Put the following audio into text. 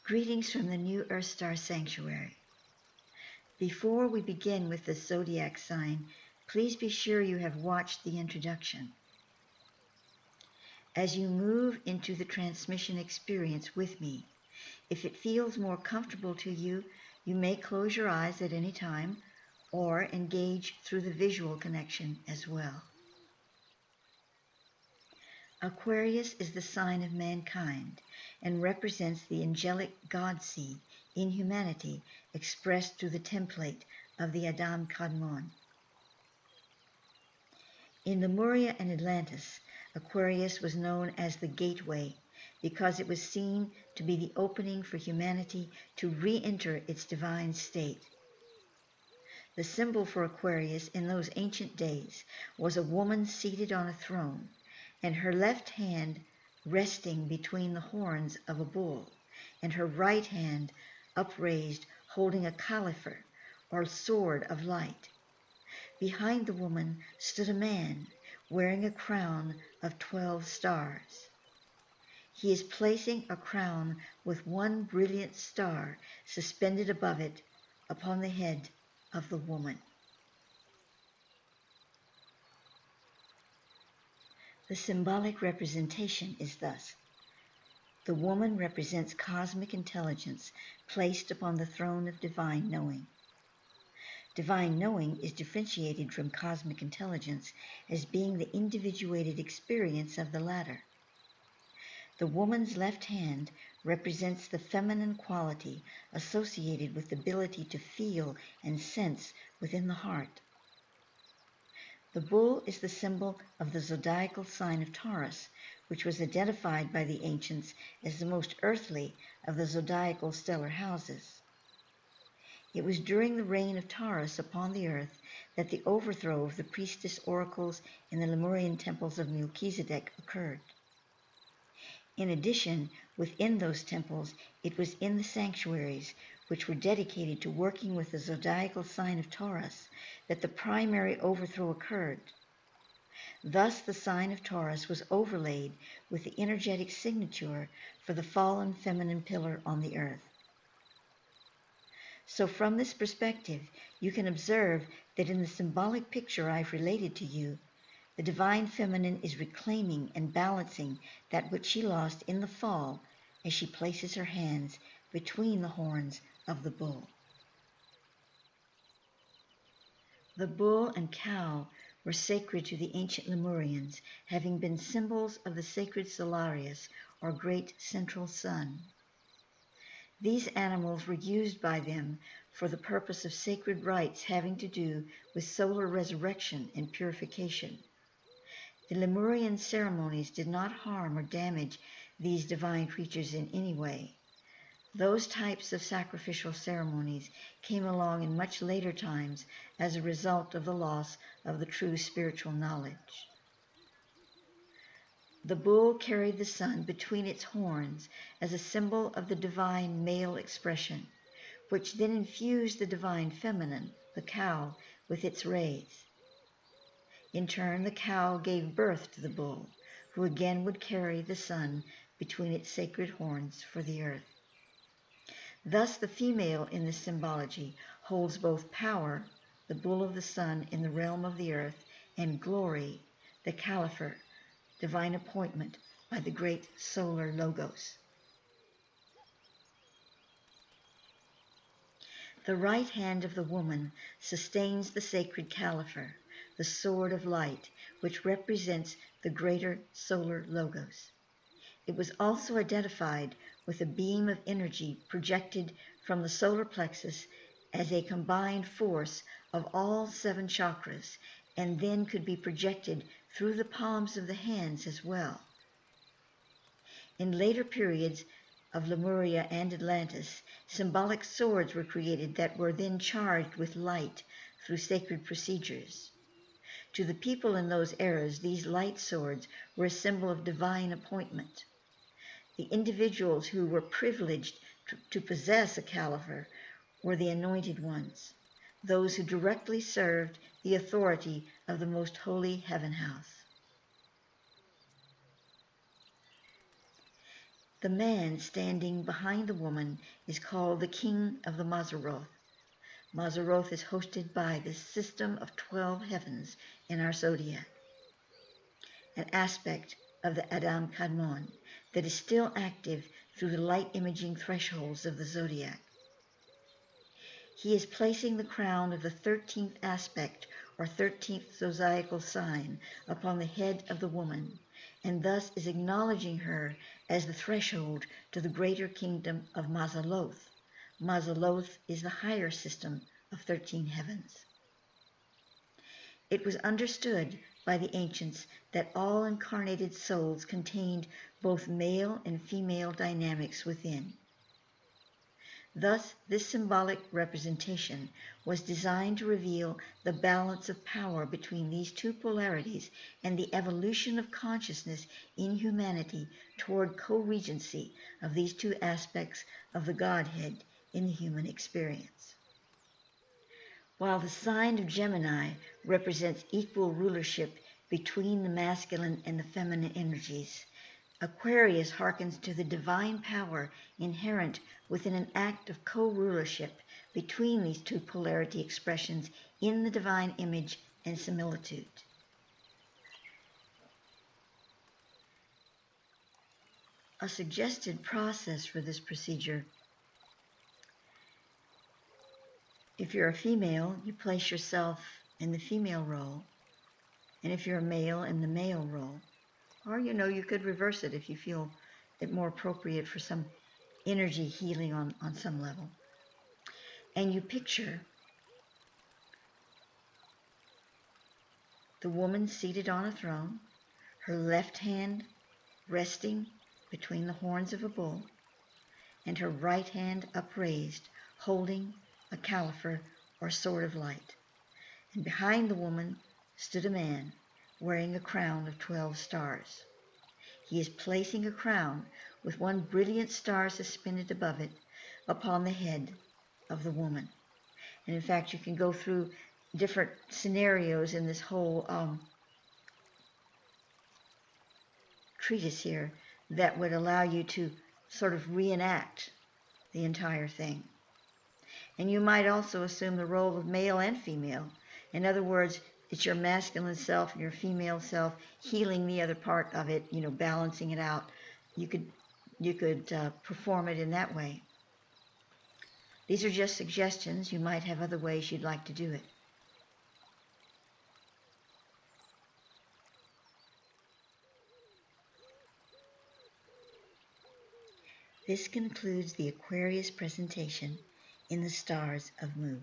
Greetings from the New Earth Star Sanctuary. Before we begin with the zodiac sign, please be sure you have watched the introduction. As you move into the transmission experience with me, if it feels more comfortable to you, you may close your eyes at any time or engage through the visual connection as well. Aquarius is the sign of mankind and represents the angelic God seed in humanity expressed through the template of the Adam Kadmon. In Lemuria and Atlantis, Aquarius was known as the gateway because it was seen to be the opening for humanity to re-enter its divine state. The symbol for Aquarius in those ancient days was a woman seated on a throne, and her left hand resting between the horns of a bull, and her right hand upraised holding a califer, or sword of light. Behind the woman stood a man wearing a crown of 12 stars. He is placing a crown with one brilliant star suspended above it upon the head of the woman. The symbolic representation is thus: the woman represents cosmic intelligence placed upon the throne of divine knowing. Divine knowing is differentiated from cosmic intelligence as being the individuated experience of the latter. The woman's left hand represents the feminine quality associated with the ability to feel and sense within the heart. The bull is the symbol of the zodiacal sign of Taurus, which was identified by the ancients as the most earthly of the zodiacal stellar houses. It was during the reign of Taurus upon the earth that the overthrow of the priestess oracles in the Lemurian temples of Melchizedek occurred. In addition, within those temples, it was in the sanctuaries, which were dedicated to working with the zodiacal sign of Taurus, that the primary overthrow occurred. Thus, the sign of Taurus was overlaid with the energetic signature for the fallen feminine pillar on the earth. So from this perspective, you can observe that in the symbolic picture I've related to you, the divine feminine is reclaiming and balancing that which she lost in the fall as she places her hands between the horns of the bull. The bull and cow were sacred to the ancient Lemurians, having been symbols of the sacred Solarius, or great central sun. These animals were used by them for the purpose of sacred rites having to do with solar resurrection and purification. The Lemurian ceremonies did not harm or damage these divine creatures in any way. Those types of sacrificial ceremonies came along in much later times as a result of the loss of the true spiritual knowledge. The bull carried the sun between its horns as a symbol of the divine male expression, which then infused the divine feminine, the cow, with its rays. In turn, the cow gave birth to the bull, who again would carry the sun between its sacred horns for the earth. Thus, the female in this symbology holds both power, the bull of the sun in the realm of the earth, and glory, the califer, divine appointment by the great solar logos. The right hand of the woman sustains the sacred califer, the sword of light, which represents the greater solar logos. It was also identified with a beam of energy projected from the solar plexus as a combined force of all 7 chakras, and then could be projected through the palms of the hands as well. In later periods of Lemuria and Atlantis, symbolic swords were created that were then charged with light through sacred procedures. To the people in those eras, these light swords were a symbol of divine appointment. The individuals who were privileged to possess a califer were the anointed ones, those who directly served the authority of the most holy heaven house. The man standing behind the woman is called the king of the Mazzaroth. Mazzaroth is hosted by the system of 12 heavens in our zodiac, an aspect of the Adam Kadmon that is still active through the light imaging thresholds of the zodiac. He is placing the crown of the 13th aspect or 13th zodiacal sign upon the head of the woman, and thus is acknowledging her as the threshold to the greater kingdom of Mazzaroth. Mazzaroth is the higher system of 13 heavens. It was understood by the ancients that all incarnated souls contained both male and female dynamics within. Thus, this symbolic representation was designed to reveal the balance of power between these two polarities and the evolution of consciousness in humanity toward co-regency of these two aspects of the Godhead in the human experience. While the sign of Gemini represents equal rulership between the masculine and the feminine energies, Aquarius hearkens to the divine power inherent within an act of co-rulership between these two polarity expressions in the divine image and similitude. A suggested process for this procedure: if you're a female, you place yourself in the female role, and if you're a male, in the male role. Or, you could reverse it if you feel it more appropriate for some energy healing on some level. And you picture the woman seated on a throne, her left hand resting between the horns of a bull, and her right hand upraised, holding a califer or sword of light. And behind the woman stood a man wearing a crown of 12 stars. He is placing a crown with one brilliant star suspended above it upon the head of the woman. And in fact, you can go through different scenarios in this whole treatise here that would allow you to sort of reenact the entire thing. And you might also assume the role of male and female. In other words, it's your masculine self and your female self healing the other part of it, balancing it out. You could perform it in that way. These are just suggestions. You might have other ways you'd like to do it. This concludes the Aquarius presentation in the stars of Mu.